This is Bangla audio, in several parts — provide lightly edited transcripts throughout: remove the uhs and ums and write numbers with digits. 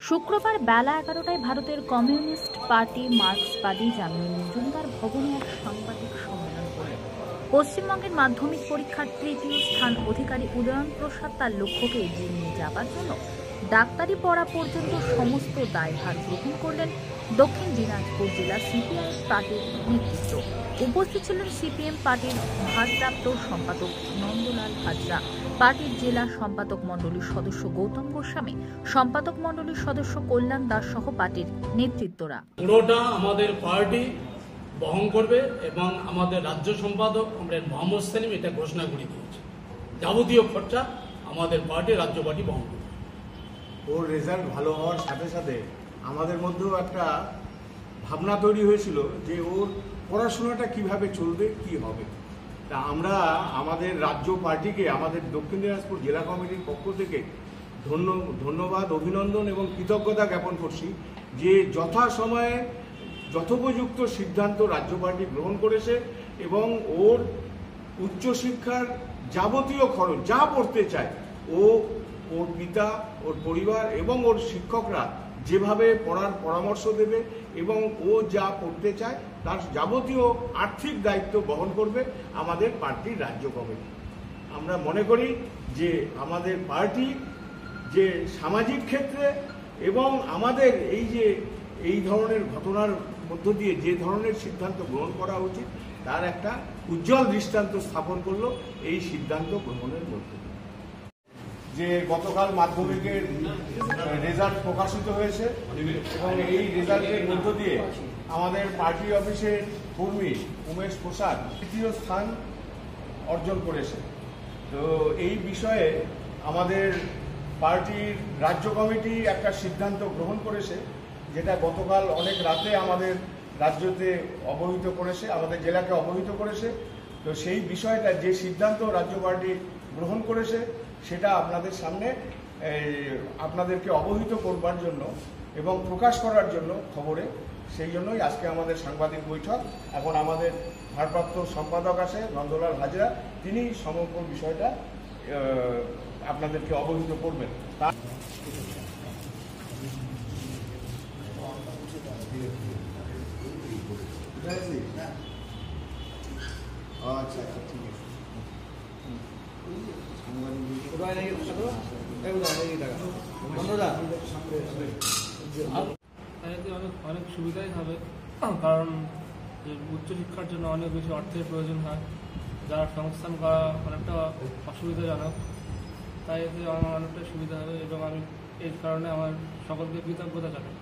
শুক্রবার বেলা ১১টায় ভারতের কমিউনিস্ট পার্টি মার্ক্সবাদী জামিনী মজুমদার ভবনে এক সাংবাদিক সম্মেলন করলেন। পশ্চিমবঙ্গের মাধ্যমিক পরীক্ষার তৃতীয় স্থান অধিকারী উদয়ন প্রসাদ তার লক্ষ্যকে এগিয়ে নিয়ে যাবার জন্য ডাক্তারি পড়া পর্যন্ত সমস্ত দায়ভার গ্রহণ করলেন দক্ষিণ দিনাজপুর জেলা সিপিএম পার্টির নেতৃত্ব। উপস্থিত ছিলেন সিপিএম পার্টির ভারপ্রাপ্ত সম্পাদক নন্দলাল হাজরা, পার্টির জেলা সম্পাদক মণ্ডলীর সদস্য গৌতম গোস্বামী, সম্পাদক মণ্ডলীর সদস্য কল্যাণ দাস সহ পার্টির নেতৃত্বরা। পুরোটা আমাদের পার্টি বহন করবে এবং আমাদের রাজ্য সম্পাদক কমরেড মোহাম্মদ সেলিম এটা ঘোষণা করে দিয়েছে, যাবতীয় খরচা আমাদের পার্টি রাজ্য পার্টি বহন করবে। ওর রেজাল্ট ভালো হওয়ার সাথে সাথে আমাদের মধ্যেও একটা ভাবনা তৈরি হয়েছিল যে ওর পড়াশোনাটা কিভাবে চলবে, কি হবে। তা আমরা আমাদের রাজ্য পার্টিকে আমাদের দক্ষিণ দিনাজপুর জেলা কমিটির পক্ষ থেকে ধন্যবাদ, অভিনন্দন এবং কৃতজ্ঞতা জ্ঞাপন করছি যে যথাসময়ে যথোপযুক্ত সিদ্ধান্ত রাজ্য পার্টি গ্রহণ করেছে এবং ওর উচ্চশিক্ষার যাবতীয় খরচ যা পড়তে চায় ওর পিতা, ওর পরিবার এবং ওর শিক্ষকরা যেভাবে পড়ার পরামর্শ দেবে এবং ও যা পড়তে চায় তার যাবতীয় আর্থিক দায়িত্ব বহন করবে আমাদের পার্টির রাজ্য কমিটি। আমরা মনে করি যে আমাদের পার্টি যে সামাজিক ক্ষেত্রে এবং আমাদের এই ধরনের ঘটনার মধ্য দিয়ে যে ধরনের সিদ্ধান্ত গ্রহণ করা উচিত তার একটা উজ্জ্বল দৃষ্টান্ত স্থাপন করলো এই সিদ্ধান্ত গ্রহণের মধ্যে। যে গতকাল মাধ্যমিকের রেজাল্ট প্রকাশিত হয়েছে এবং এই রেজাল্টের মধ্য দিয়ে আমাদের পার্টি অফিসের কর্মী উমেশ প্রসাদ তৃতীয় স্থান অর্জন করেছে। তো এই বিষয়ে আমাদের পার্টির রাজ্য কমিটি একটা সিদ্ধান্ত গ্রহণ করেছে, যেটা গতকাল অনেক রাতে আমাদের রাজ্যতে অবহিত করেছে, আমাদের জেলাকে অবহিত করেছে। তো সেই বিষয়টা যে সিদ্ধান্ত রাজ্য পার্টি গ্রহণ করেছে সেটা আপনাদের সামনে আপনাদেরকে অবহিত করবার জন্য এবং প্রকাশ করার জন্য খবরে, সেই জন্যই আজকে আমাদের সাংবাদিক বৈঠক। এখন আমাদের ভারপ্রাপ্ত সম্পাদক আছে নন্দলাল হাজরা, তিনি সমগ্র বিষয়টা আপনাদেরকে অবহিত করবেন। আচ্ছা ঠিক আছে। অনেক সুবিধাই হবে, কারণ উচ্চশিক্ষার জন্য অনেক বেশি অর্থের প্রয়োজন হয়, যার সংস্থান করা অনেকটা অসুবিধাজনক। তাই এতে আমার অনেকটা সুবিধা হবে এবং আমি এই কারণে আমার সকলকে কৃতজ্ঞতা জানাই।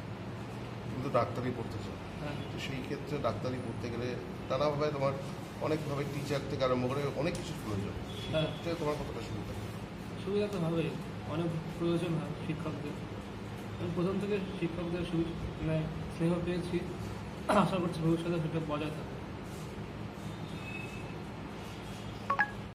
কিন্তু ডাক্তারি পড়তে চাই, হ্যাঁ, তো সেই ক্ষেত্রে ডাক্তারি পড়তে গেলে নানাভাবে তোমার অনেকভাবে টিচার থেকে আরম্ভ করে অনেক কিছু প্রয়োজন। হ্যাঁ, তোমার কতটা সুবিধা? সুবিধা তো হবেই, অনেক প্রয়োজন হয় শিক্ষকদের। আমি প্রথম থেকে শিক্ষকদের স্নেহ পেয়েছি, আশা করছি ভবিষ্যতে সেটা বজায় থাকবে।